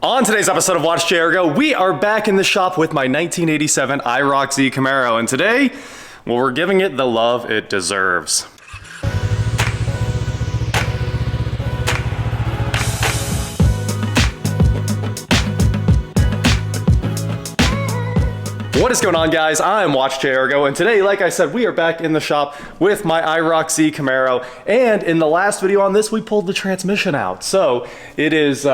On today's episode of WatchJRGo, we are back in the shop with my 1987 IROC-Z Camaro, and today, well, we're giving it the love it deserves. What is going on, guys? I'm WatchJRGo, and today, like I said, we are back in the shop with my IROC-Z Camaro, and in the last video on this, we pulled the transmission out. So it is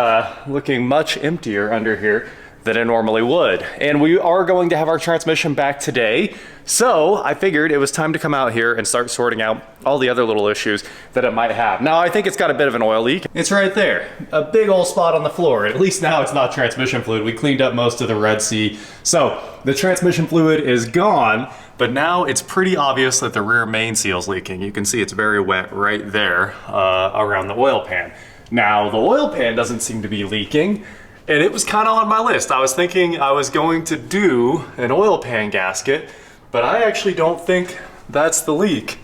looking much emptier under here than it normally would. And we are going to have our transmission back today. So I figured it was time to come out here and start sorting out all the other little issues that it might have. Now, I think it's got a bit of an oil leak. It's right there, a big old spot on the floor. At least now it's not transmission fluid. We cleaned up most of the Red Sea. So the transmission fluid is gone, but now it's pretty obvious that the rear main seal is leaking. You can see it's very wet right there around the oil pan. Now, the oil pan doesn't seem to be leaking. And it was kind of on my list. I was thinking I was going to do an oil pan gasket, but I actually don't think that's the leak.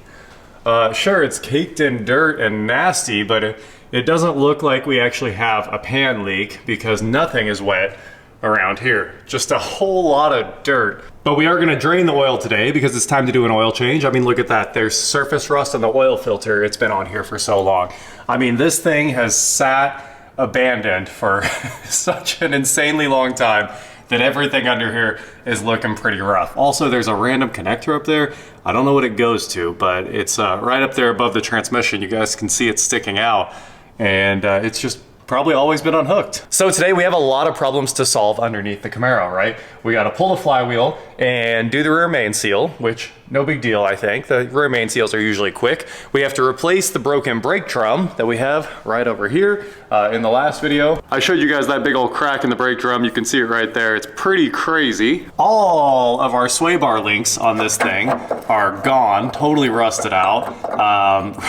Sure, it's caked in dirt and nasty, but it doesn't look like we actually have a pan leak because nothing is wet around here. Just a whole lot of dirt. But we are gonna drain the oil today because it's time to do an oil change. I mean, look at that. There's surface rust on the oil filter. It's been on here for so long. I mean, this thing has sat abandoned for such an insanely long time that everything under here is looking pretty rough. Also, there's a random connector up there. I don't know what it goes to, but it's right up there above the transmission. You guys can see it sticking out, and it's just probably always been unhooked. So today we have a lot of problems to solve underneath the Camaro, right? We got to pull the flywheel and do the rear main seal, which no big deal, I think. The rear main seals are usually quick. We have to replace the broken brake drum that we have right over here. In the last video, I showed you guys that big old crack in the brake drum. You can see it right there. It's pretty crazy. All of our sway bar links on this thing are gone, totally rusted out.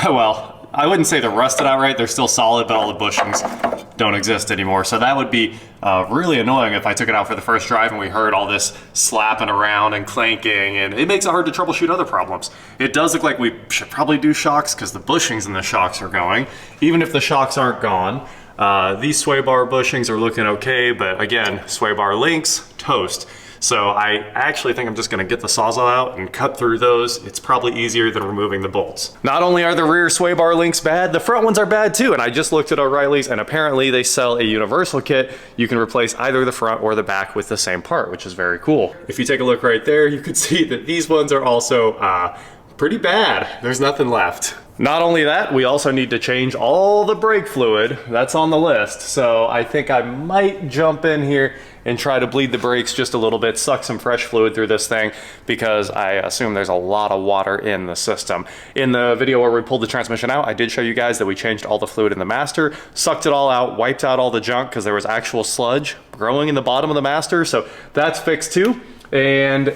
Well, I wouldn't say they're rusted out right, they're still solid, but all the bushings don't exist anymore. So that would be really annoying if I took it out for the first drive and we heard all this slapping around and clanking, and it makes it hard to troubleshoot other problems. It does look like we should probably do shocks because the bushings in the shocks are going. Even if the shocks aren't gone, these sway bar bushings are looking okay, but again, sway bar links, toast. So I actually think I'm just gonna get the Sawzall out and cut through those. It's probably easier than removing the bolts. Not only are the rear sway bar links bad, the front ones are bad too. And I just looked at O'Reilly's and apparently they sell a universal kit. You can replace either the front or the back with the same part, which is very cool. If you take a look right there, you can see that these ones are also pretty bad. There's nothing left. Not only that, we also need to change all the brake fluid. That's on the list. So I think I might jump in here and try to bleed the brakes just a little bit, suck some fresh fluid through this thing, because I assume there's a lot of water in the system. In the video where we pulled the transmission out, I did show you guys that we changed all the fluid in the master, sucked it all out, wiped out all the junk because there was actual sludge growing in the bottom of the master. So that's fixed too. And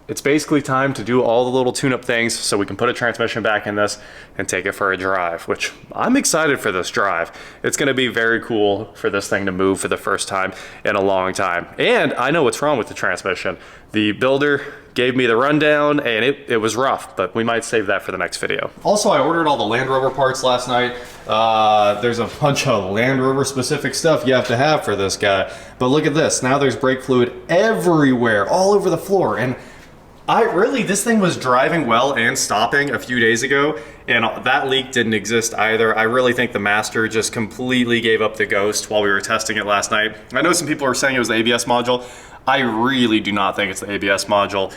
it's basically time to do all the little tune-up things so we can put a transmission back in this and take it for a drive, which I'm excited for this drive. It's gonna be very cool for this thing to move for the first time in a long time. And I know what's wrong with the transmission. The builder gave me the rundown and it was rough, but we might save that for the next video. Also, I ordered all the Land Rover parts last night. There's a bunch of Land Rover specific stuff you have to have for this guy. But look at this, now there's brake fluid everywhere, all over the floor. And this thing was driving well and stopping a few days ago, and that leak didn't exist either. I really think the master just completely gave up the ghost while we were testing it last night. I know some people are saying it was the ABS module. I really do not think it's the ABS module.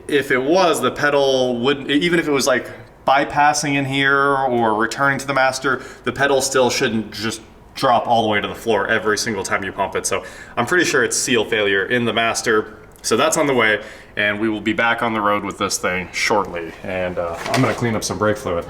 If it was, the pedal wouldn't, even if it was like bypassing in here or returning to the master, the pedal still shouldn't just drop all the way to the floor every single time you pump it. So I'm pretty sure it's seal failure in the master. So that's on the way, and we will be back on the road with this thing shortly. And I'm gonna clean up some brake fluid.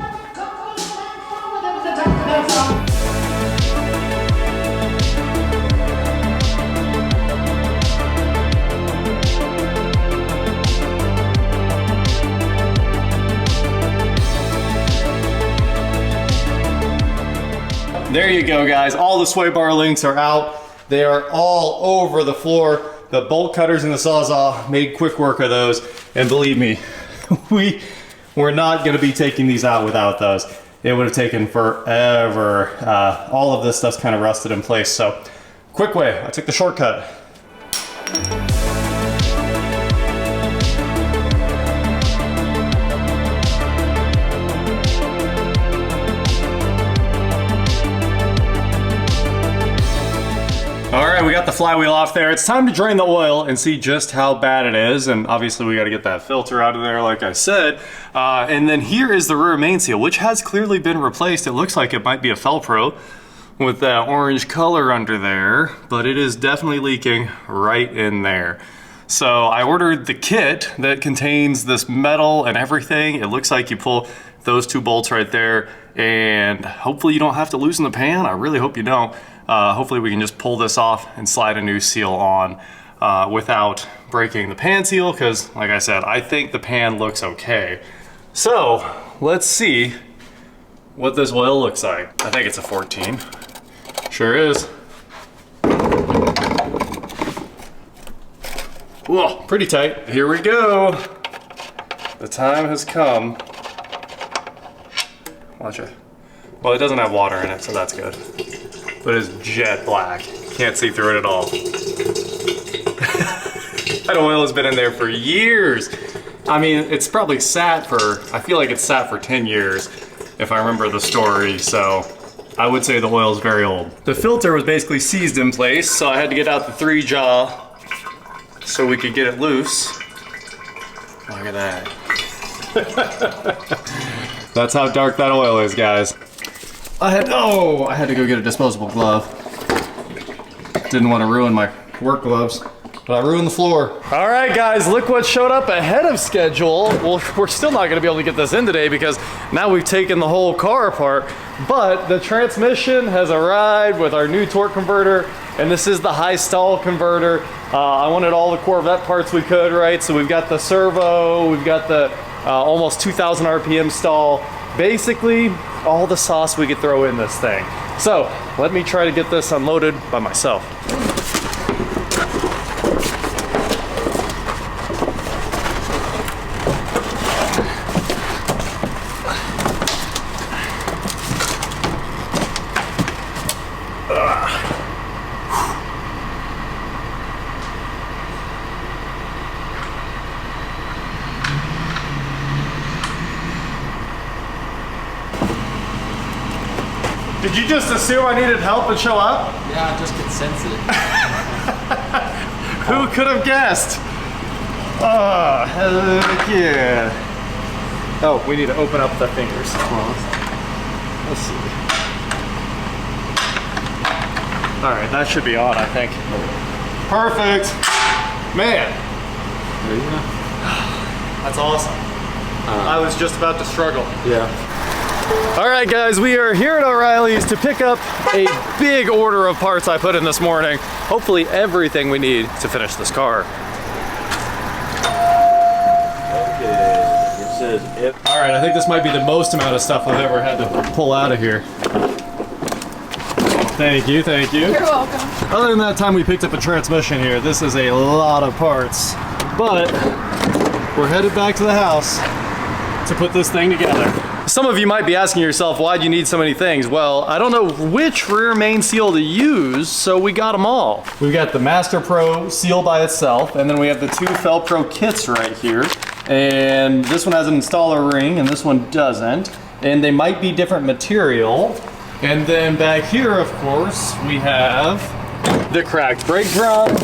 There you go, guys. All the sway bar links are out. They are all over the floor. The bolt cutters and the Sawzall made quick work of those, and believe me, we're not going to be taking these out without those. It would have taken forever. All of this stuff's kind of rusted in place, so Quick way, I took the shortcut. All right, we got the flywheel off there. It's time to drain the oil and see just how bad it is. And obviously we got to get that filter out of there, like I said. And then here is the rear main seal, which has clearly been replaced. It looks like it might be a Felpro with that orange color under there, but it is definitely leaking right in there. So I ordered the kit that contains this metal and everything. It looks like you pull those two bolts right there, and hopefully you don't have to loosen the pan. I really hope you don't. Hopefully we can just pull this off and slide a new seal on without breaking the pan seal, because like I said, I think the pan looks okay. So let's see what this oil looks like. I think it's a 14. Sure is. Whoa, pretty tight. Here we go. The time has come. Watch it. Well, it doesn't have water in it, so that's good. But it's jet black. Can't see through it at all. That oil has been in there for years. I mean, it's probably sat for, I feel like it's sat for 10 years, if I remember the story, so I would say the oil is very old. The filter was basically seized in place, so I had to get out the 3-jaw so we could get it loose. Look at that. That's how dark that oil is, guys. I had to go get a disposable glove. Didn't want to ruin my work gloves, but I ruined the floor. All right, guys, look what showed up ahead of schedule. Well, we're still not gonna be able to get this in today because now we've taken the whole car apart, but the transmission has arrived with our new torque converter, and this is the high stall converter. I wanted all the Corvette parts we could, right? So we've got the servo, we've got the almost 2,000 RPM stall. Basically, all the sauce we could throw in this thing. So let me try to get this unloaded by myself. Did you just assume I needed help and show up? Yeah, I just could sense it. Who could have guessed? Oh, heck yeah. Oh, we need to open up the fingers. Let's see. All right, that should be on, I think. Perfect. Man. There you go. That's awesome. I was just about to struggle. Yeah. All right, guys, we are here at O'Reilly's to pick up a big order of parts I put in this morning. Hopefully everything we need to finish this car. Okay, it says if. All right, I think this might be the most amount of stuff I've ever had to pull out of here. Thank you, thank you. You're welcome. Other than that time we picked up a transmission here, this is a lot of parts. But we're headed back to the house to put this thing together. Some of you might be asking yourself, why do you need so many things? Well, I don't know which rear main seal to use, so we got them all. We've got the Master Pro seal by itself, and then we have the two Felpro kits right here. And this one has an installer ring, and this one doesn't. And they might be different material. And then back here, of course, we have the cracked brake drum,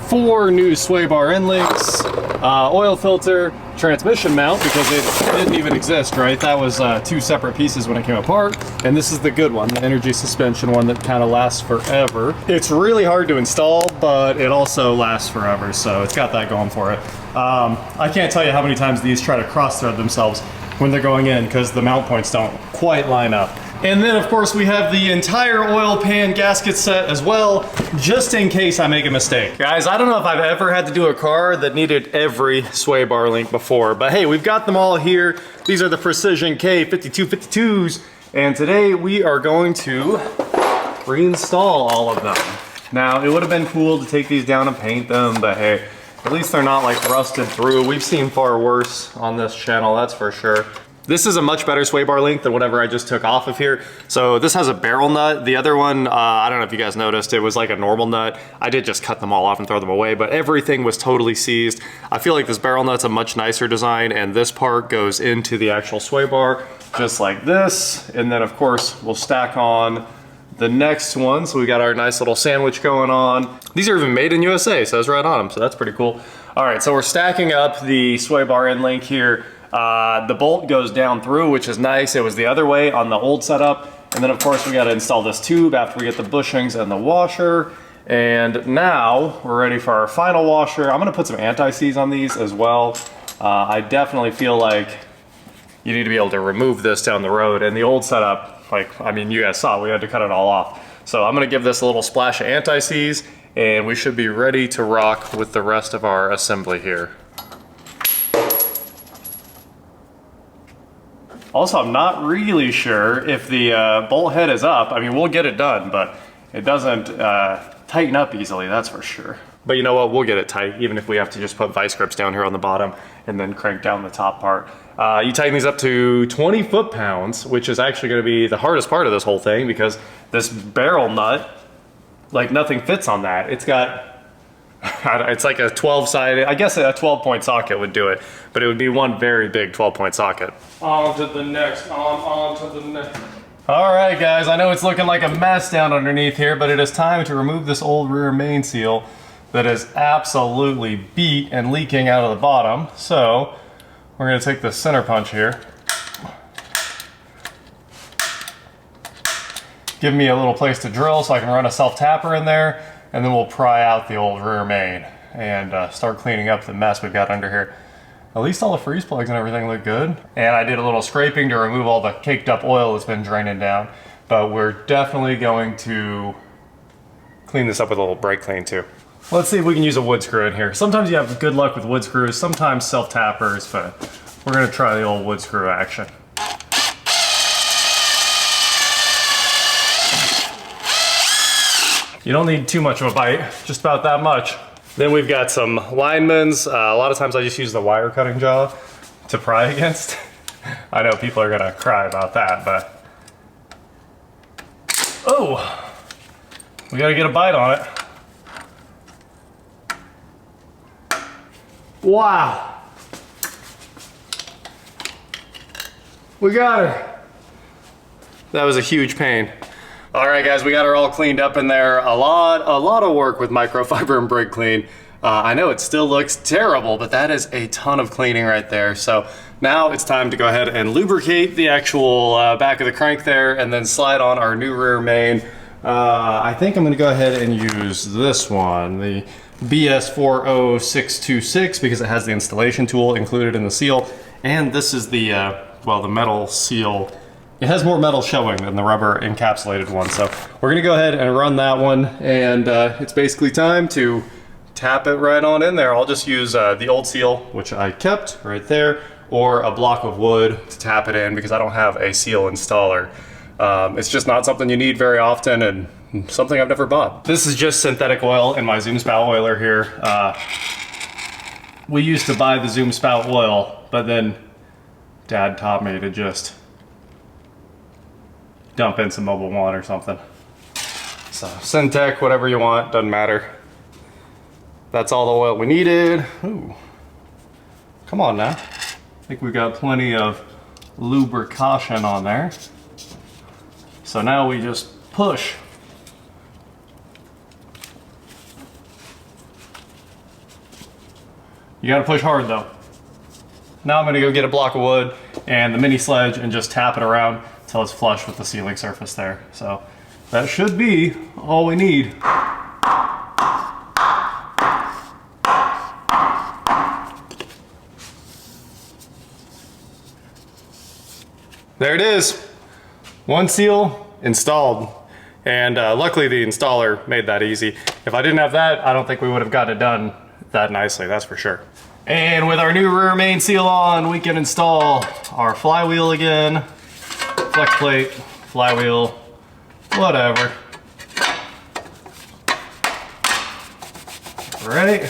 4 new sway bar end links, oil filter, transmission mount, because it didn't even exist, right? That was 2 separate pieces when it came apart. And this is the good one, the energy suspension one that kind of lasts forever. It's really hard to install, but it also lasts forever, so it's got that going for it. I can't tell you how many times these try to cross-thread themselves when they're going in, because the mount points don't quite line up. And then, of course, we have the entire oil pan gasket set as well, just in case I make a mistake. Guys, I don't know if I've ever had to do a car that needed every sway bar link before, but hey, we've got them all here. These are the Precision K5252s, and today we are going to reinstall all of them. Now, it would have been cool to take these down and paint them, but hey, at least they're not like rusted through. We've seen far worse on this channel, that's for sure. This is a much better sway bar length than whatever I just took off of here. So this has a barrel nut. The other one, I don't know if you guys noticed, it was like a normal nut. I did just cut them all off and throw them away, but everything was totally seized. I feel like this barrel nut's a much nicer design, and this part goes into the actual sway bar, just like this. And then of course, we'll stack on the next one. So we got our nice little sandwich going on. These are even made in USA, says right on them, so that's pretty cool. All right, so we're stacking up the sway bar end link here. The bolt goes down through, which is nice. It was the other way on the old setup. And then of course we got to install this tube after we get the bushings and the washer. And now we're ready for our final washer. I'm gonna put some anti-seize on these as well. I definitely feel like you need to be able to remove this down the road. And the old setup, like, I mean, you guys saw, we had to cut it all off. So I'm gonna give this a little splash of anti-seize, and we should be ready to rock with the rest of our assembly here. Also, I'm not really sure if the bolt head is up. I mean, we'll get it done, but it doesn't tighten up easily, that's for sure. But you know what, we'll get it tight, even if we have to just put vice grips down here on the bottom and then crank down the top part. You tighten these up to 20 foot-pounds, which is actually gonna be the hardest part of this whole thing, because this barrel nut, like, nothing fits on that. It's got, it's like a 12-sided, I guess a 12-point socket would do it, but it would be one very big 12-point socket. On to the next, on to the next. All right, guys, I know it's looking like a mess down underneath here, but it is time to remove this old rear main seal that is absolutely beat and leaking out of the bottom. So we're gonna take the center punch here. Give me a little place to drill so I can run a self-tapper in there, and then we'll pry out the old rear main and start cleaning up the mess we've got under here. At least all the freeze plugs and everything look good. And I did a little scraping to remove all the caked up oil that's been draining down, but we're definitely going to clean this up with a little brake clean too. Let's see if we can use a wood screw in here. Sometimes you have good luck with wood screws, sometimes self-tappers, but we're gonna try the old wood screw action. You don't need too much of a bite, just about that much. Then we've got some linemans. A lot of times I just use the wire cutting jaw to pry against. I know people are gonna cry about that, but. Oh, we gotta get a bite on it. Wow. We got her. That was a huge pain. All right, guys, we got her all cleaned up in there. A lot of work with microfiber and brake clean. I know it still looks terrible, but that is a ton of cleaning right there. So now it's time to go ahead and lubricate the actual back of the crank there, and then slide on our new rear main. I think I'm gonna go ahead and use this one, the BS40626, because it has the installation tool included in the seal. And this is the, well, the metal seal. It has more metal showing than the rubber encapsulated one. So we're gonna go ahead and run that one, and it's basically time to tap it right on in there. I'll just use the old seal, which I kept right there, or a block of wood to tap it in, because I don't have a seal installer. It's just not something you need very often, and something I've never bought. This is just synthetic oil in my zoom spout oiler here. We used to buy the zoom spout oil, but then Dad taught me to just dump in some Mobil 1 or something. So Syntec, whatever you want, doesn't matter. That's all the oil we needed. Ooh, come on now. I think we've got plenty of lubrication on there. So now we just push. You gotta push hard though. Now I'm gonna go get a block of wood and the mini sledge and just tap it around until it's flush with the sealing surface there. So that should be all we need. There it is. One seal installed. And luckily the installer made that easy. If I didn't have that, I don't think we would have got it done that nicely, that's for sure. And with our new rear main seal on, we can install our flywheel again. Flex plate, flywheel, whatever. Right,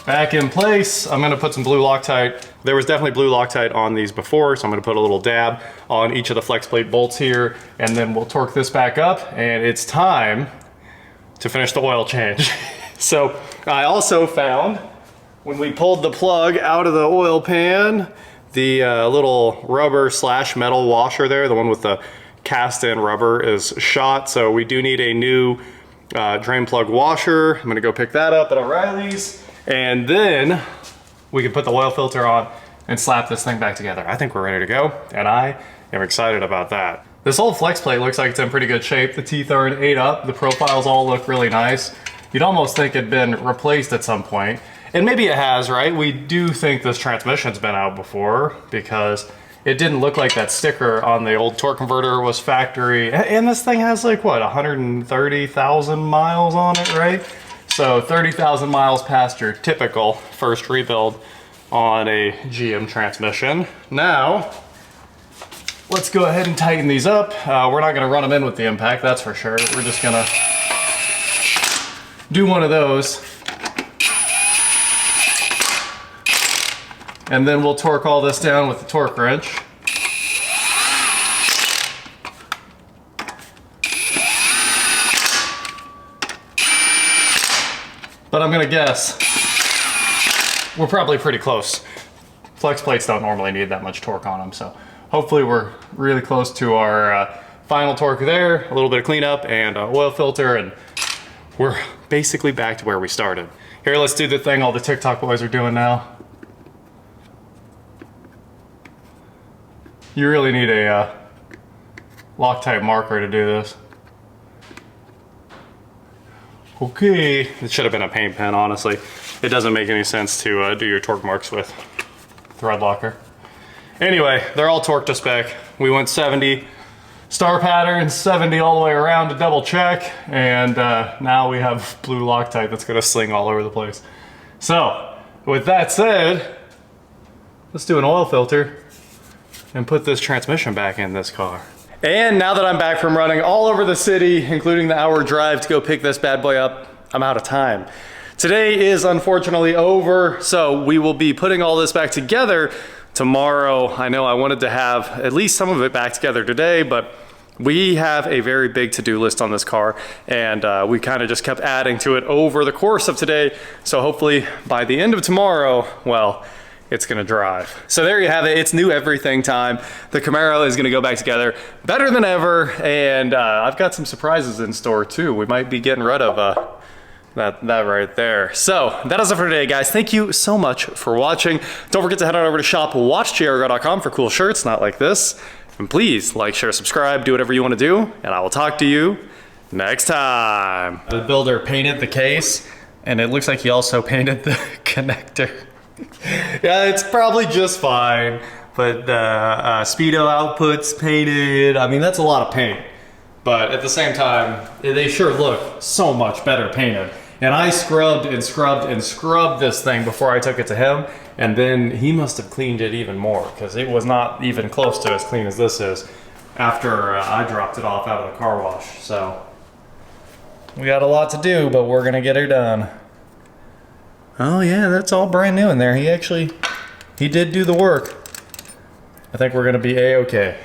back in place. I'm gonna put some blue Loctite There was definitely blue Loctite on these before, so I'm gonna put a little dab on each of the flex plate bolts here, and then we'll torque this back up, and it's time to finish the oil change. So I also found, when we pulled the plug out of the oil pan, the little rubber / metal washer there, the one with the cast in rubber, is shot, so we do need a new drain plug washer. I'm gonna go pick that up at O'Reilly's, and then we can put the oil filter on and slap this thing back together. I think we're ready to go, and I am excited about that. This old flex plate looks like it's in pretty good shape. The teeth are in 8-up, the profiles all look really nice. You'd almost think it'd been replaced at some point. And maybe it has, right? We do think this transmission's been out before, because it didn't look like that sticker on the old torque converter was factory. And this thing has like, what, 130,000 miles on it, right? So 30,000 miles past your typical first rebuild on a GM transmission. Now, let's go ahead and tighten these up. We're not gonna run them in with the impact, that's for sure. We're just gonna do one of those. And then we'll torque all this down with the torque wrench. But I'm gonna guess we're probably pretty close. Flex plates don't normally need that much torque on them, so hopefully we're really close to our final torque there, a little bit of cleanup and oil filter, and we're basically back to where we started. Here, let's do the thing all the TikTok boys are doing now. You really need a Loctite marker to do this. Okay, it should have been a paint pen, honestly. It doesn't make any sense to do your torque marks with thread locker. Anyway, they're all torqued to spec. We went 70 star patterns, 70 all the way around to double check, and now we have blue Loctite that's gonna sling all over the place. So, with that said, let's do an oil filter and put this transmission back in this car. And now that I'm back from running all over the city, including the hour drive to go pick this bad boy up, I'm out of time. Today is unfortunately over, so we will be putting all this back together tomorrow. I know I wanted to have at least some of it back together today, but we have a very big to-do list on this car, and we kind of just kept adding to it over the course of today. So hopefully by the end of tomorrow, well, it's gonna drive. So there you have it, it's new everything time. The Camaro is gonna go back together better than ever, and I've got some surprises in store too. We might be getting rid of that right there. So that is it for today, guys. Thank you so much for watching. Don't forget to head on over to shop WatchJRGo.com for cool shirts, not like this. And please like, share, subscribe, do whatever you wanna do, and I will talk to you next time. The builder painted the case, and it looks like he also painted the connector. Yeah, it's probably just fine, but the speedo output's painted. I mean, that's a lot of paint, but at the same time, they sure look so much better painted. And I scrubbed and scrubbed and scrubbed this thing before I took it to him, and then he must have cleaned it even more, because it was not even close to as clean as this is after I dropped it off out of the car wash. So we got a lot to do, but we're gonna get her done. Oh yeah, that's all brand new in there. He did do the work. I think we're gonna be A-okay.